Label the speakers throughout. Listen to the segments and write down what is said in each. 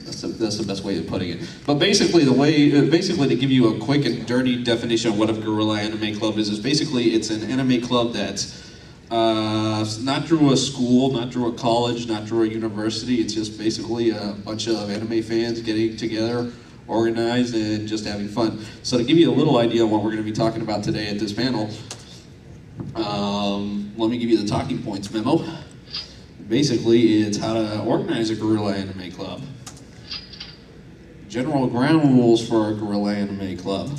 Speaker 1: That's the best way of putting it. But basically, basically to give you a quick and dirty definition of what a Guerrilla Anime Club is basically it's an anime club that's not through a school, not through a college, not through a university. It's just basically a bunch of anime fans getting together, organized, and just having fun. So to give you a little idea of what we're going to be talking about today at this panel, let me give you the talking points memo. Basically, it's how to organize a Guerrilla Anime Club. General ground rules for a Guerrilla Anime Club.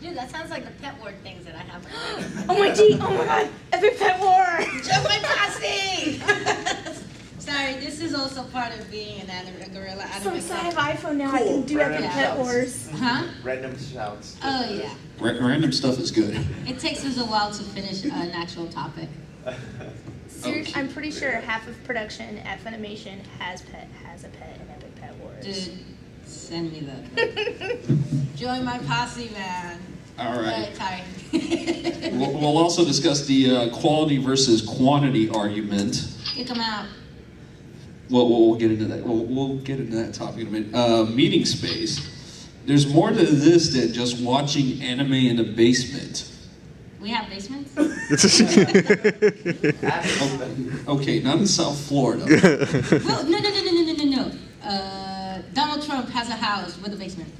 Speaker 2: Dude, that sounds like the pet word things that I have.
Speaker 3: Oh my god, epic pet war!
Speaker 2: Jump my posse! Sorry, this is also part of being a Guerrilla Anime
Speaker 3: Since I
Speaker 2: Club.
Speaker 3: have iPhone now, I
Speaker 4: Cool.
Speaker 3: can do epic
Speaker 4: Random
Speaker 3: pet
Speaker 4: shouts.
Speaker 3: wars.
Speaker 2: Huh?
Speaker 4: Random shouts.
Speaker 2: Oh yeah.
Speaker 1: Random stuff is good.
Speaker 2: It takes us a while to finish an actual topic.
Speaker 3: Seriously, I'm pretty sure half of production at Funimation has a pet in epic pet wars.
Speaker 2: Dude, send me that. Join my posse, man.
Speaker 1: All right.
Speaker 2: Sorry.
Speaker 1: We'll also discuss the quality versus quantity argument.
Speaker 2: Kick them out.
Speaker 1: We'll get into that. We'll get into that topic in a minute. Meeting space. There's more to this than just watching anime in the basement.
Speaker 2: We have basements?
Speaker 1: Okay, not in South Florida.
Speaker 2: Well, no. Donald Trump has a house with a basement.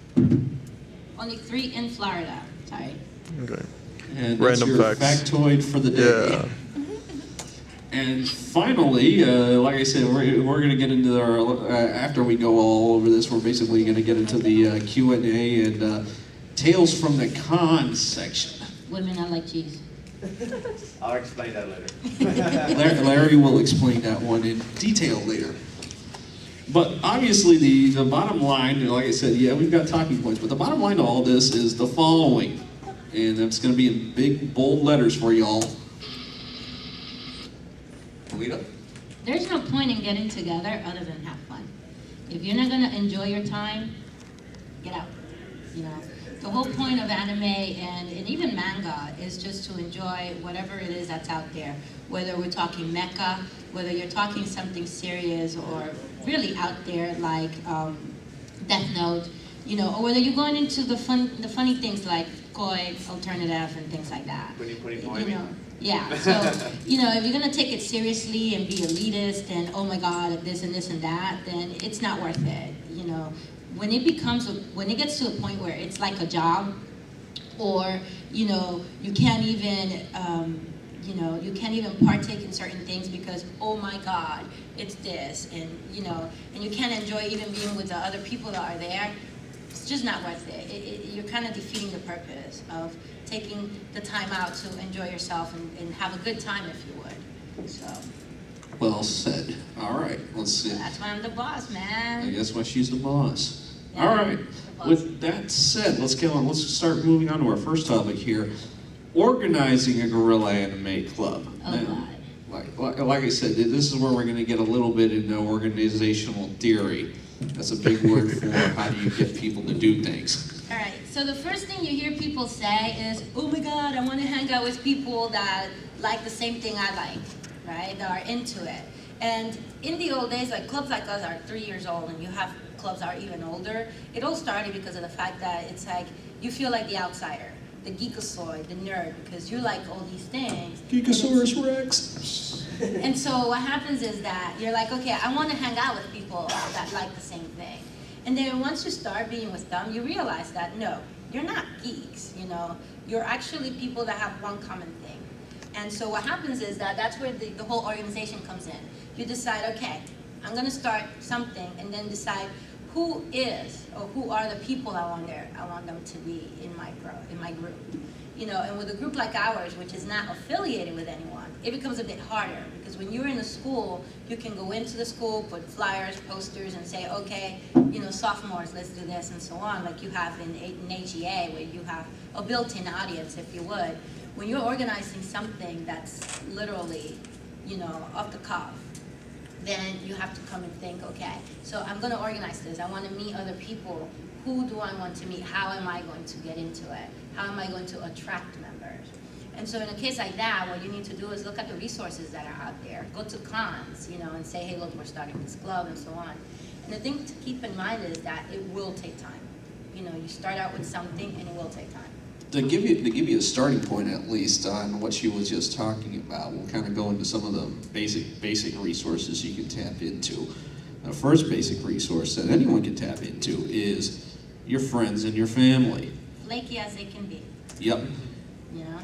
Speaker 2: Only 3 in Florida. Sorry.
Speaker 5: Okay.
Speaker 1: And that's
Speaker 5: Random
Speaker 1: your
Speaker 5: facts.
Speaker 1: factoid for the day.
Speaker 5: Yeah.
Speaker 1: And finally, like I said, we're going to get into our, after we go all over this, we're basically going to get into the Q&A and Tales from the Con section.
Speaker 2: Women are like cheese.
Speaker 4: I'll explain that later.
Speaker 1: Larry will explain that one in detail later. But obviously the bottom line, like I said, yeah, we've got talking points, but the bottom line to all this is the following. And that's going to be in big, bold letters for y'all. Alita?
Speaker 2: There's no point in getting together other than have fun. If you're not gonna enjoy your time, get out. You know, the whole point of anime and even manga is just to enjoy whatever it is that's out there. Whether we're talking mecha, whether you're talking something serious or really out there like Death Note, you know, or whether you're going into the funny things like koi, alternative, and things like that. You know, yeah. So, you know, if you're gonna take it seriously and be elitist and oh my God, this and this and that, then it's not worth it. You know, when it gets to a point where it's like a job, or you know, you can't even partake in certain things because oh my God, it's this, and you know, and you can't enjoy even being with the other people that are there. It's just not worth it. You're kind of defeating the purpose of taking the time out to enjoy yourself and have a good time, if you would. So.
Speaker 1: Well said. All right, let's see.
Speaker 2: That's why I'm the boss, man.
Speaker 1: I guess why she's the boss.
Speaker 2: Yeah,
Speaker 1: All right.
Speaker 2: the boss.
Speaker 1: With that said, let's get on. Let's start moving on to our first topic here: organizing a Guerrilla Anime Club.
Speaker 2: Oh,
Speaker 1: Now,
Speaker 2: God.
Speaker 1: like I said, this is where we're going to get a little bit into organizational theory. That's a big word for how do you get people to do things.
Speaker 2: All right, so the first thing you hear people say is, oh my God, I want to hang out with people that like the same thing I like, right? That are into it. And in the old days, like clubs like us are 3 years old and you have clubs that are even older. It all started because of the fact that it's like, you feel like the outsider, the geekosaur, the nerd, because you like all these things.
Speaker 1: Geekosaurus Rex.
Speaker 2: And so what happens is that you're like, okay, I want to hang out with people that like the same thing. And then once you start being with them, you realize that no, you're not geeks, you know. You're actually people that have one common thing. And so what happens is that that's where the whole organization comes in. You decide, okay, I'm going to start something and then decide who is or who are the people I want them to be in my group. You know, and with a group like ours, which is not affiliated with anyone, it becomes a bit harder because when you're in a school, you can go into the school, put flyers, posters, and say, okay, you know, sophomores, let's do this and so on, like you have in AGA, where you have a built-in audience, if you would. When you're organizing something that's literally, you know, off the cuff, then you have to come and think, okay, so I'm going to organize this. I want to meet other people. Who do I want to meet? How am I going to get into it? How am I going to attract members? And so in a case like that, what you need to do is look at the resources that are out there. Go to cons, you know, and say, hey, look, we're starting this club and so on. And the thing to keep in mind is that it will take time. You know, you start out with something and it will take time.
Speaker 1: To give you a starting point at least on what she was just talking about, we'll kind of go into some of the basic resources you can tap into. The first basic resource that anyone can tap into is your friends and your family.
Speaker 2: Flaky as they can be.
Speaker 1: Yep.
Speaker 2: You know?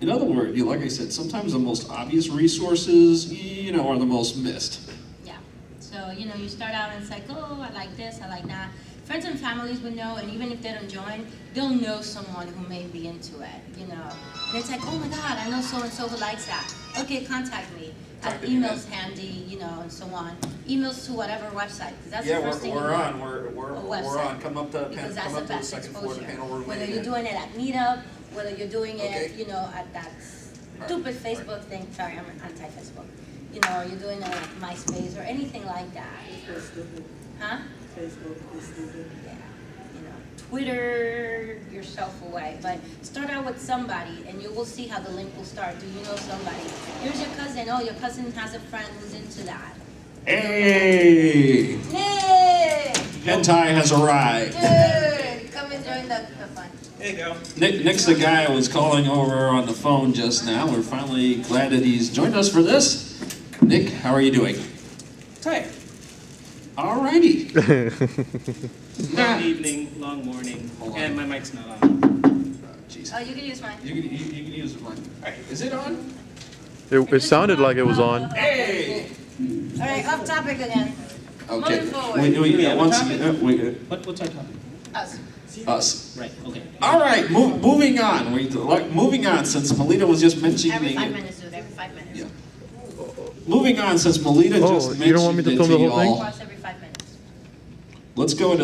Speaker 1: In other words, like I said, sometimes the most obvious resources, you know, are the most missed.
Speaker 2: Yeah. So, you know, you start out and it's like, oh, I like this, I like that. Friends and families would know, and even if they don't join, they'll know someone who may be into it, you know. And it's like, oh my God, I know so-and-so who likes that. Okay, contact me. I have emails handy, you know, and so on. Emails to whatever website, because that's the first thing.
Speaker 4: We're
Speaker 2: you
Speaker 4: on.
Speaker 2: want.
Speaker 4: We're
Speaker 2: A website.
Speaker 4: on. Come up to
Speaker 2: Because
Speaker 4: come
Speaker 2: that's
Speaker 4: up
Speaker 2: the
Speaker 4: to the
Speaker 2: best
Speaker 4: second floor of the
Speaker 2: exposure.
Speaker 4: panel room.
Speaker 2: Whether you're doing it at Meetup, whether you're doing it,
Speaker 4: Okay.
Speaker 2: you know, at that stupid Facebook thing. Sorry, I'm anti-Facebook. You know, or you're doing it at MySpace or anything like that. Huh?
Speaker 5: Facebook is stupid.
Speaker 2: Yeah. You know, Twitter yourself away. But start out with somebody, and you will see how the link will start. Do you know somebody? Here's your cousin. Oh, your cousin has a friend who's into that.
Speaker 1: Hey!
Speaker 2: Yay!
Speaker 1: Hentai has arrived.
Speaker 2: Dude, come and join the fun.
Speaker 4: There you go.
Speaker 1: Nick's the guy I was calling over on the phone just now. We're finally glad that he's joined us for this. Nick, how are you doing?
Speaker 6: Tired.
Speaker 1: Alrighty.
Speaker 6: Long evening, long morning,
Speaker 1: Hold on.
Speaker 6: and my mic's not on.
Speaker 1: Jeez.
Speaker 2: Oh, you can use mine.
Speaker 1: You can use mine. Alright, is it on?
Speaker 7: It sounded like it was on.
Speaker 1: Hey!
Speaker 2: All right, off topic again.
Speaker 1: Okay.
Speaker 2: Moving forward.
Speaker 1: We
Speaker 6: have a
Speaker 1: once
Speaker 6: topic?
Speaker 1: again,
Speaker 6: What's our topic?
Speaker 2: Us.
Speaker 1: us.
Speaker 6: Right, okay.
Speaker 1: All right, moving on. Moving on, since Melita was just mentioning
Speaker 2: Every 5
Speaker 1: it.
Speaker 2: minutes, dude. Every 5 minutes.
Speaker 1: Yeah. Moving on, since Melita
Speaker 7: Oh,
Speaker 1: just mentioned
Speaker 7: you don't want me to
Speaker 1: it
Speaker 7: film the whole thing?
Speaker 1: y'all,
Speaker 2: Watch every 5 minutes.
Speaker 1: let's go into